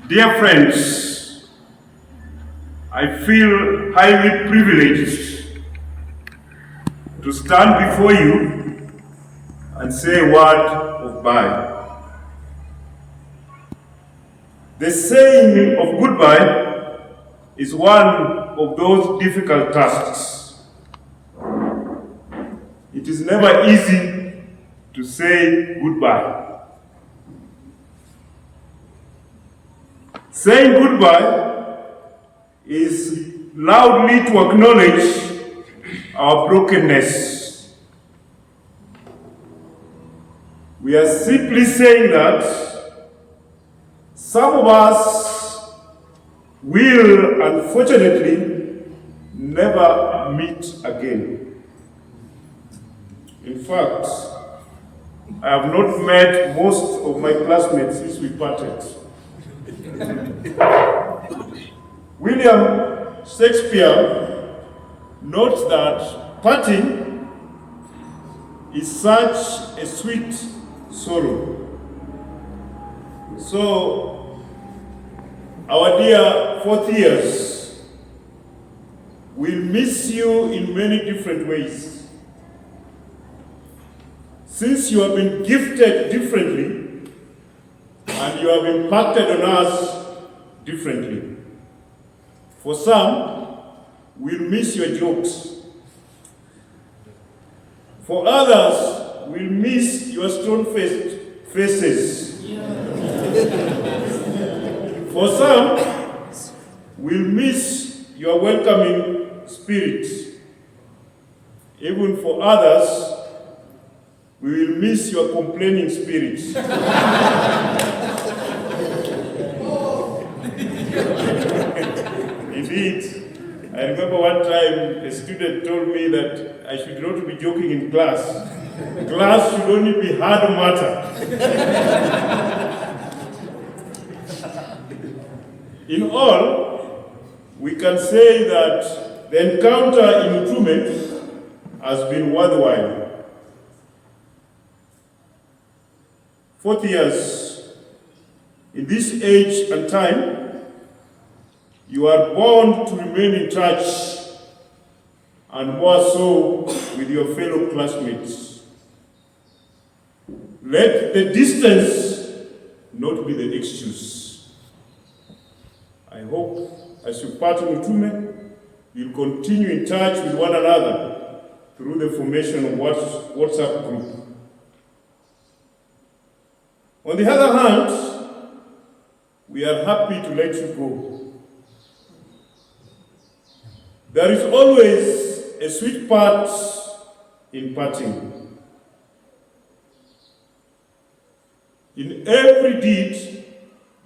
Dear friends, I feel highly privileged to stand before you and say a word of bye. The saying of goodbye is one of those difficult tasks. It is never easy to say goodbye. Saying goodbye is loudly to acknowledge our brokenness. We are simply saying that some of us will, unfortunately, never meet again. In fact, I have not met most of my classmates since we parted. William Shakespeare notes that parting is such a sweet sorrow. So, our dear fourth years will miss you in many different ways. Since you have been gifted differently, and you have impacted on us differently. For some, we'll miss your jokes. For others, we'll miss your stone-faced faces. For some, we'll miss your welcoming spirit. Even for others, we will miss your complaining spirit. Indeed, I remember one time a student told me that I should not be joking in class. Class should only be hard matter. In all, we can say that the encounter in Utume has been worthwhile. 40 years, in this age and time, you are bound to remain in touch, and more so with your fellow classmates. Let the distance not be the excuse. I hope as you part in Utume, you'll continue in touch with one another through the formation of WhatsApp group. On the other hand, we are happy to let you go. There is always a sweet part in parting. In every deed,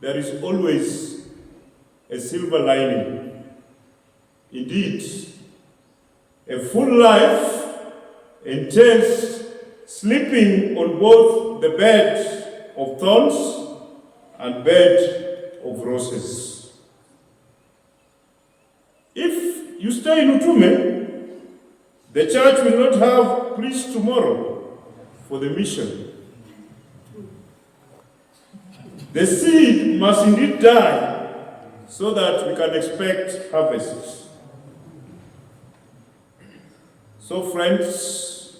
there is always a silver lining. Indeed, a full life entails sleeping on both the bed of thorns and bed of roses. If you stay in Utume, the church will not have priests tomorrow for the mission. The seed must indeed die so that we can expect harvests. So friends,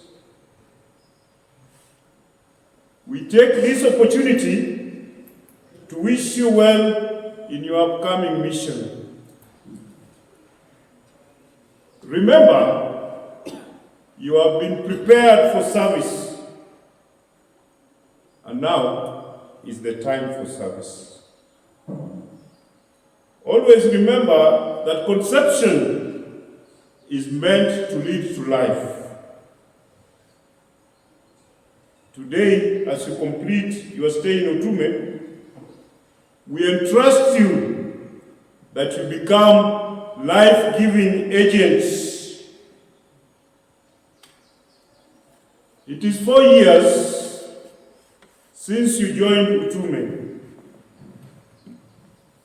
we take this opportunity to wish you well in your upcoming mission. Remember, you have been prepared for service, and now is the time for service. Always remember that conception is meant to lead to life. Today, as you complete your stay in Utume, we entrust you that you become life-giving agents. It is 4 years since you joined Utume.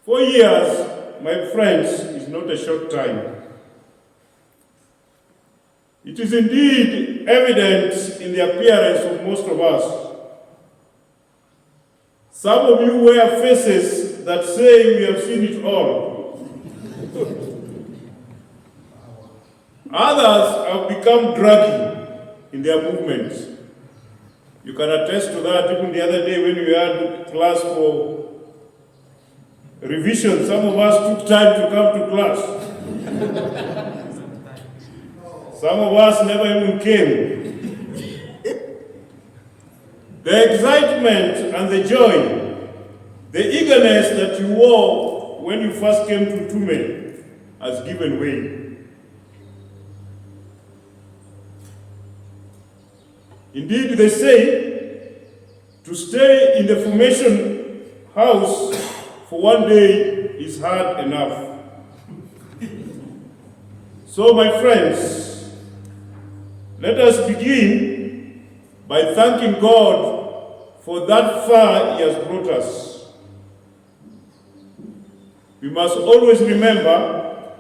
4 years, my friends, is not a short time. It is indeed evident in the appearance of most of us. Some of you wear faces that say we have seen it all. Others have become druggy in their movements. You can attest to that. Even the other day when we had class for revision, some of us took time to come to class. Some of us never even came. The excitement and the joy, the eagerness that you wore when you first came to Utume has given way. Indeed, they say to stay in the formation house for one day is hard enough. So, my friends, let us begin by thanking God for that far He has brought us. We must always remember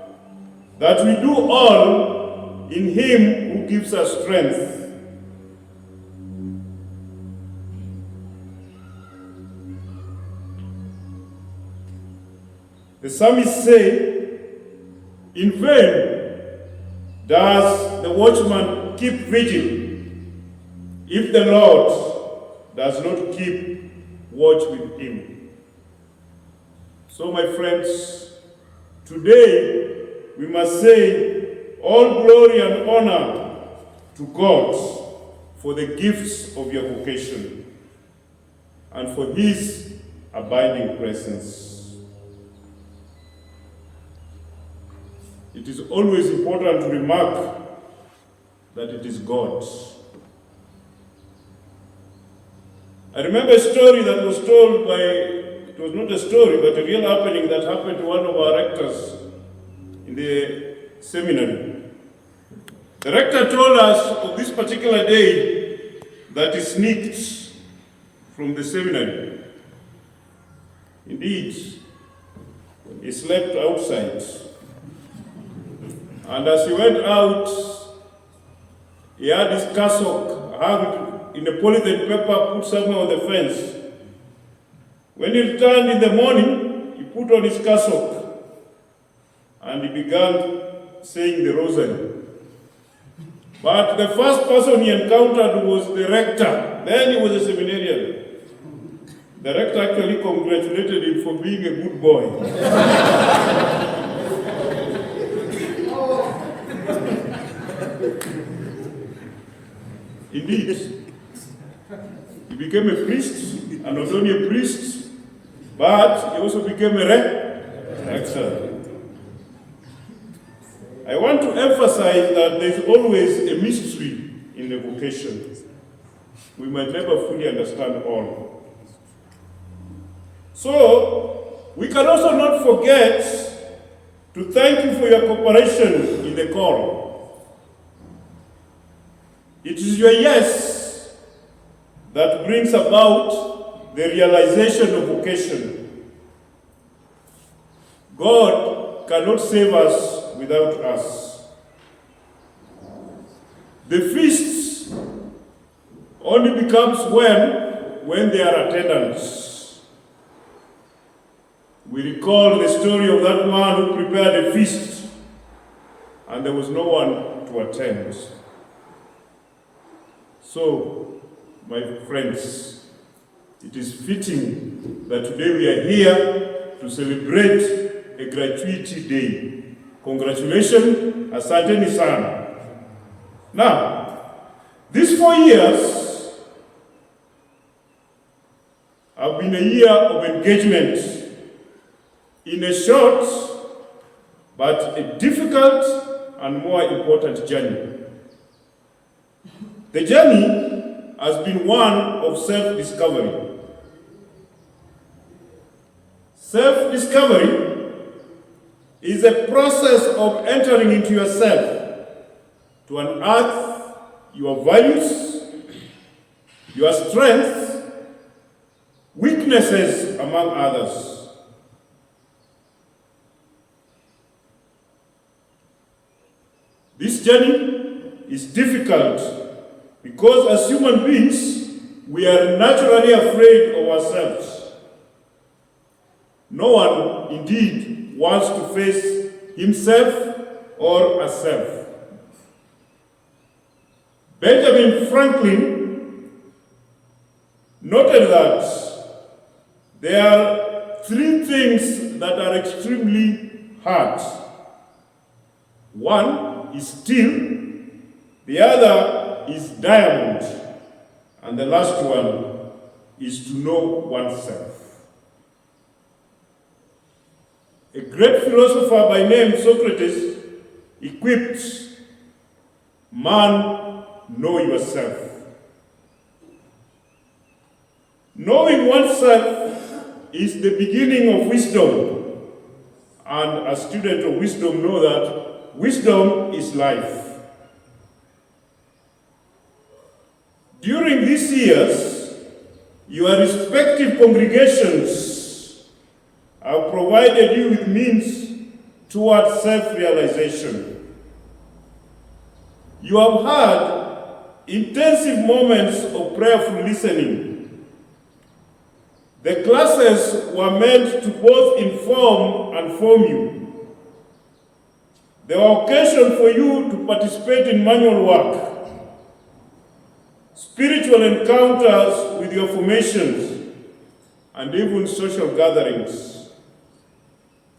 that we do all in Him who gives us strength. The psalmist say, in vain does the watchman keep vigil if the Lord does not keep watch with him. So, my friends, today we must say all glory and honor to God for the gifts of your vocation and for His abiding presence. It is always important to remark that it is God. I remember a story that was told by, it was not a story, but a real happening that happened to one of our rectors in the seminary. The rector told us of this particular day that he sneaked from the seminary. Indeed, he slept outside. And as he went out, he had his cassock hung in a polythene paper put somewhere on the fence. When he returned in the morning, he put on his cassock and he began saying the rosary. But the first person he encountered was the rector. Then he was a seminarian. The rector actually congratulated him for being a good boy. Indeed, he became a priest, and not only a priest, but he also became a rector. I want to emphasize that there is always a mystery in the vocation. We might never fully understand all. So, we can also not forget to thank you for your cooperation in the call. It is your yes that brings about the realization of vocation. God cannot save us without us. The feast only becomes when they are attendants. We recall the story of that man who prepared a feast and there was no one to attend. So, my friends, it is fitting that today we are here to celebrate a gratuity day. Congratulations, asanteni sana. Now, these 4 years have been a year of engagement in a short but a difficult and more important journey. The journey has been one of self-discovery. Self-discovery is a process of entering into yourself to unearth your values, your strengths, weaknesses, among others. This journey is difficult because as human beings, we are naturally afraid of ourselves. No one, indeed, wants to face himself or herself. Benjamin Franklin noted that there are three things that are extremely hard. One is steel, the other is diamond, and the last one is to know oneself. A great philosopher by name Socrates equipped man, know yourself. Knowing oneself is the beginning of wisdom, and a student of wisdom know that wisdom is life. During these years, your respective congregations have provided you with means towards self-realization. You have had intensive moments of prayerful listening. The classes were meant to both inform and form you. There were occasions for you to participate in manual work, spiritual encounters with your formations, and even social gatherings.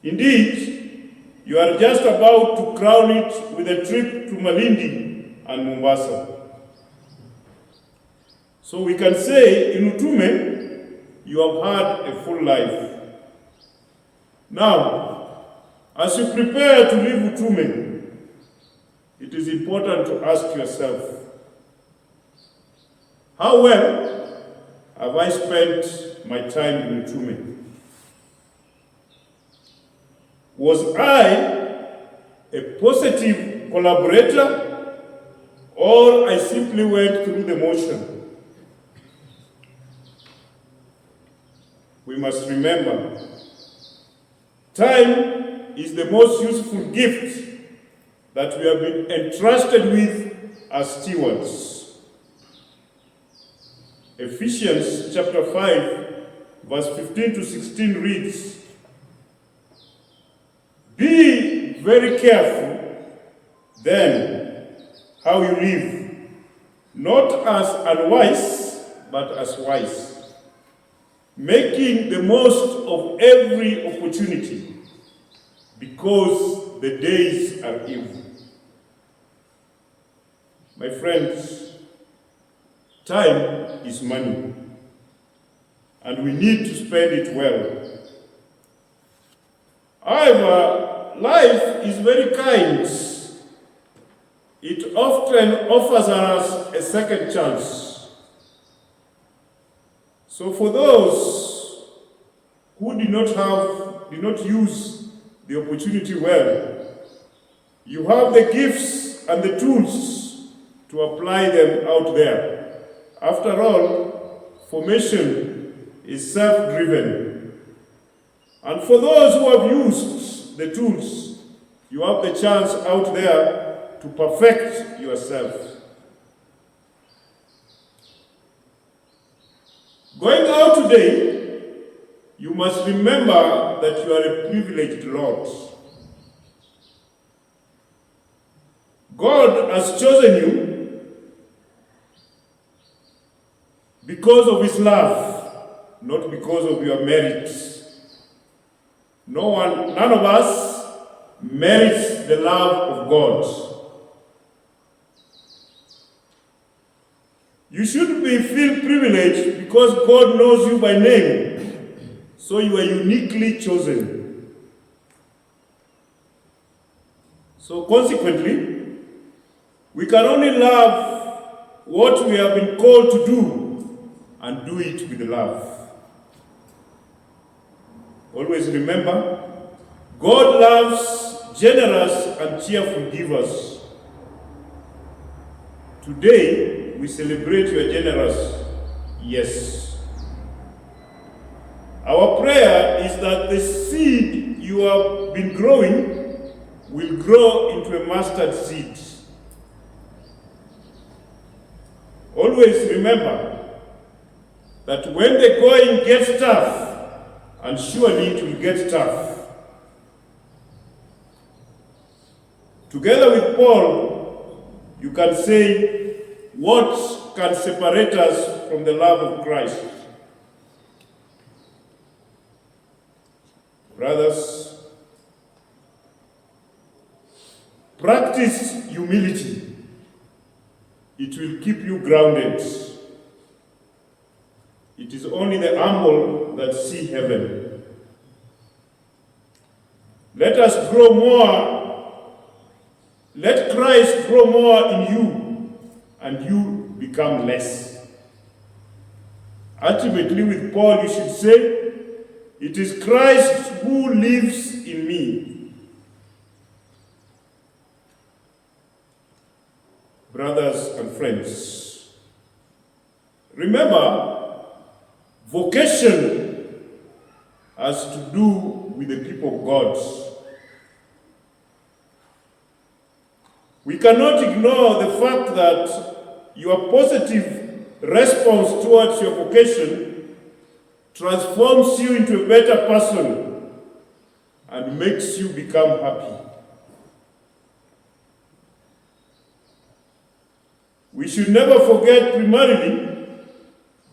Indeed, you are just about to crown it with a trip to Malindi and Mombasa. So we can say, in Utume, you have had a full life. Now, as you prepare to leave Utume, it is important to ask yourself, how well have I spent my time in Utume? Was I a positive collaborator, or I simply went through the motion? We must remember, time is the most useful gift that we have been entrusted with as stewards. Ephesians chapter 5, verse 15 to 16 reads, "Be very careful then how you live, not as unwise, but as wise, making the most of every opportunity, because the days are evil." My friends, time is money, and we need to spend it well. However, life is very kind. It often offers us a second chance. So for those who did not use the opportunity well, you have the gifts and the tools to apply them out there. After all, formation is self-driven. And for those who have used the tools, you have the chance out there to perfect yourself. Going out today, you must remember that you are a privileged lot. God has chosen you because of his love, not because of your merits. None of us merits the love of God. You should feel privileged because God knows you by name, so you are uniquely chosen. So consequently, we can only love what we have been called to do and do it with love. Always remember, God loves generous and cheerful givers. Today, we celebrate your generous yes. Our prayer is that the seed you have been growing will grow into a mustard seed. Always remember that when the going gets tough and surely it will get tough. Together with Paul, you can say, what can separate us from the love of Christ? Brothers, practice humility. It will keep you grounded. It is only the humble that see heaven. Let us grow more. Let Christ grow more in you, and you become less. Ultimately, with Paul, you should say, it is Christ who lives in me. Brothers and friends, remember, vocation has to do with the people of God. We cannot ignore the fact that your positive response towards your vocation transforms you into a better person and makes you become happy. We should never forget, primarily,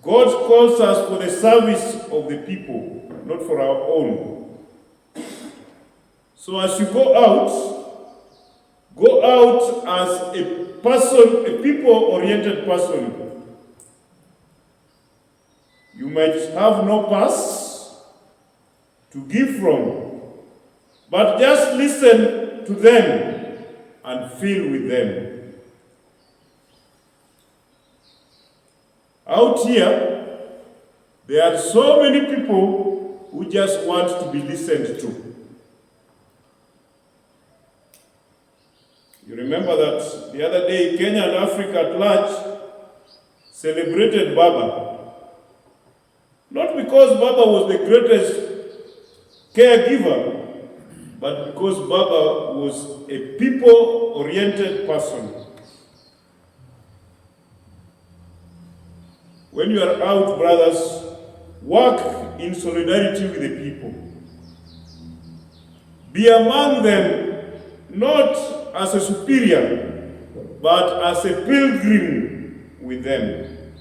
God calls us for the service of the people, not for our own. So as you go out as a person, a people-oriented person. You might have no purse to give from, but just listen to them and feel with them. Out here, there are so many people who just want to be listened to. You remember that the other day, Kenya and Africa at large celebrated Baba. Not because Baba was the greatest caregiver, but because Baba was a people-oriented person. When you are out, brothers, work in solidarity with the people. Be among them, not as a superior, but as a pilgrim with them.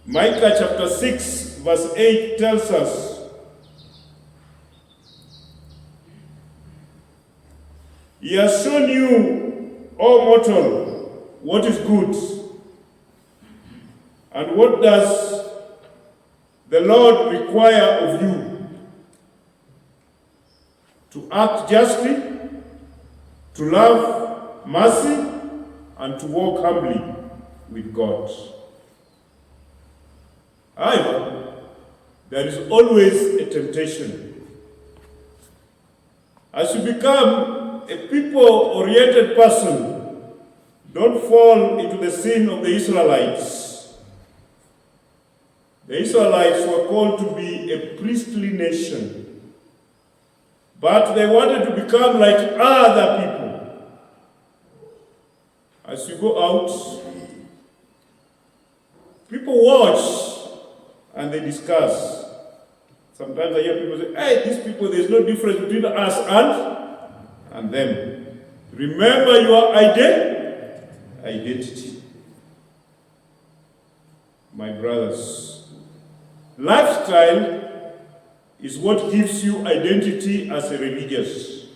Micah chapter 6, verse 8 tells us, He has shown you, O mortal, what is good, and what does the Lord require of you? To act justly, to love mercy, and to walk humbly with God. However, there is always a temptation. As you become a people-oriented person, don't fall into the sin of the Israelites. The Israelites were called to be a priestly nation, but they wanted to become like other people. As you go out, people watch and they discuss. Sometimes I hear people say, hey, these people, there's no difference between us and them. Remember your identity. My brothers, lifestyle is what gives you identity as a religious.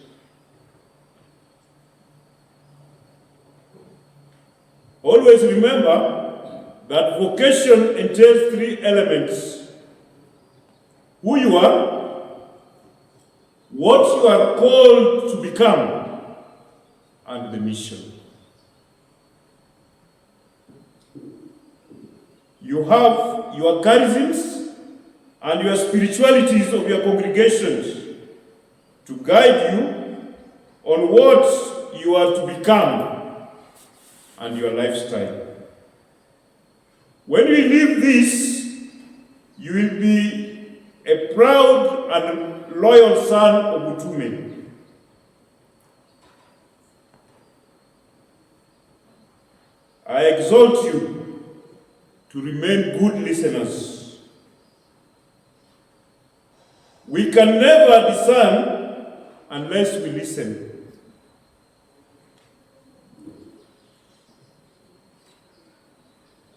Always remember that vocation entails three elements: who you are, what you are called to become, and the mission. You have your charisms and your spiritualities of your congregations to guide you on what you are to become and your lifestyle. When you live this, you will be a proud and loyal son of Utume. I exhort you to remain good listeners, We can never discern unless we listen.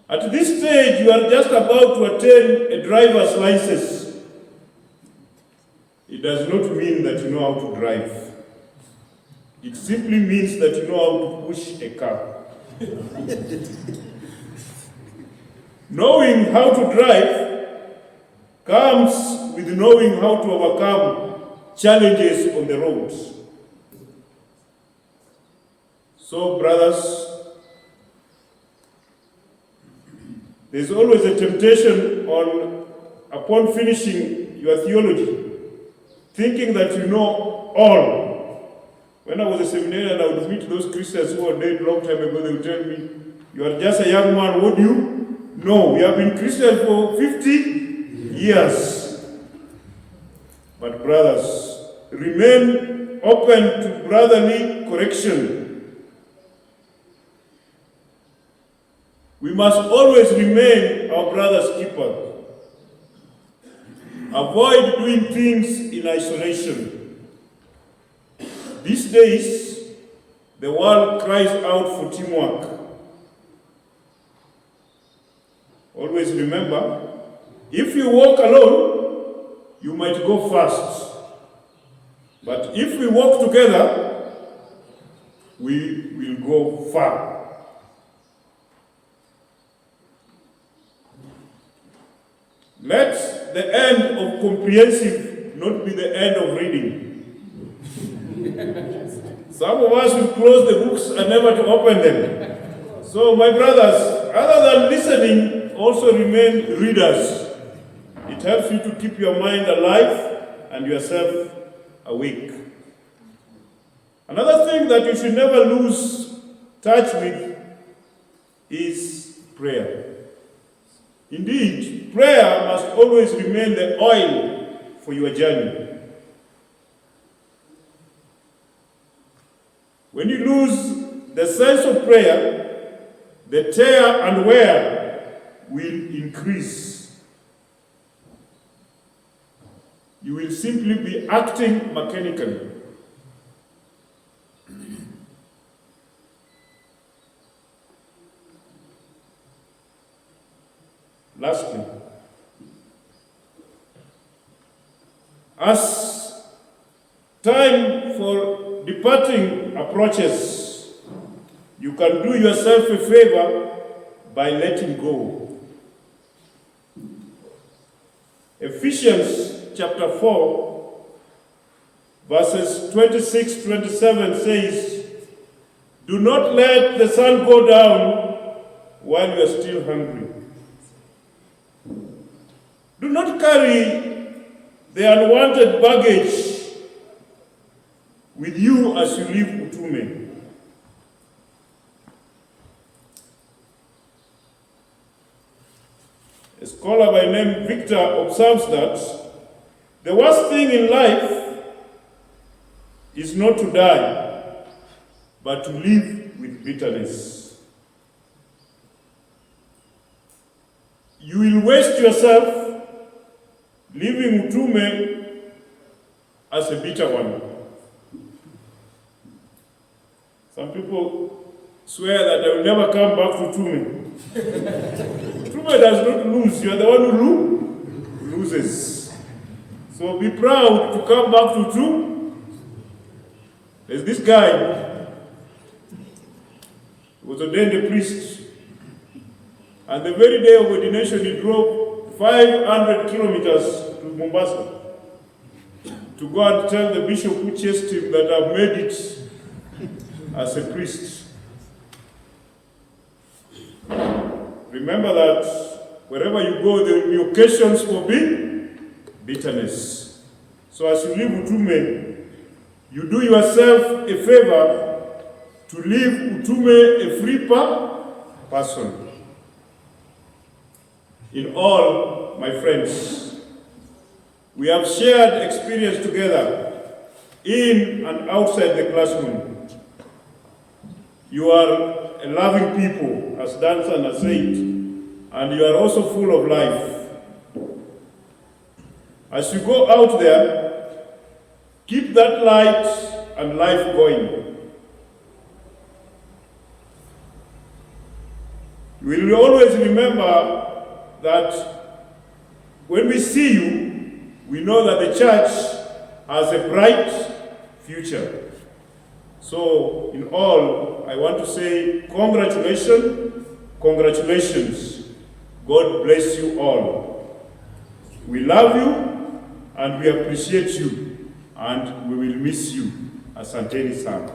At this stage, you are just about to attain a driver's license. It does not mean that you know how to drive. It simply means that you know how to push a car. Knowing how to drive comes with knowing how to overcome challenges on the roads. So, brothers, there's always a temptation upon finishing your theology, thinking that you know all. When I was a seminarian, I would meet those Christians who were dead a long time ago. They would tell me, "You are just a young man, what do you know? We have been Christians for 50 years. But brothers, remain open to brotherly correction. We must always remain our brother's keeper. Avoid doing things in isolation. These days, the world cries out for teamwork. Always remember, if you walk alone, you might go fast. But if we walk together, we will go far. Let the end of comprehensive not be the end of reading. Some of us will close the books and never to open them. So, my brothers, other than listening, also remain readers. It helps you to keep your mind alive and yourself awake. Another thing that you should never lose touch with is prayer. Indeed, prayer must always remain the oil for your journey. When you lose the sense of prayer, the tear and wear will increase. You will simply be acting mechanically. Lastly, as time for departing approaches, you can do yourself a favor by letting go. Ephesians chapter 4, verses 26-27 says, "Do not let the sun go down while you are still hungry. Do not carry the unwanted baggage with you as you leave Utume. A scholar by name Victor observes that the worst thing in life is not to die, but to live with bitterness. You will waste yourself leaving Utume as a bitter one. Some people swear that I will never come back to Utume. Utume does not lose. You are the one who loses. So be proud to come back to Utume. There's this guy who was ordained a priest. And the very day of ordination, he drove 500 kilometers to Mombasa to go and tell the bishop who chased him that I've made it as a priest. Remember that wherever you go, there will be occasions for bitterness. So as you leave Utume, you do yourself a favor to leave Utume a free person. In all, my friends, we have shared experience together in and outside the classroom. You are a loving people, as Danson has said, and you are also full of life. As you go out there, keep that light and life going. We will always remember that when we see you, we know that the church has a bright future. So, in all, I want to say congratulations, congratulations. God bless you all. We love you and we appreciate you, and we will miss you. Asanteni sana.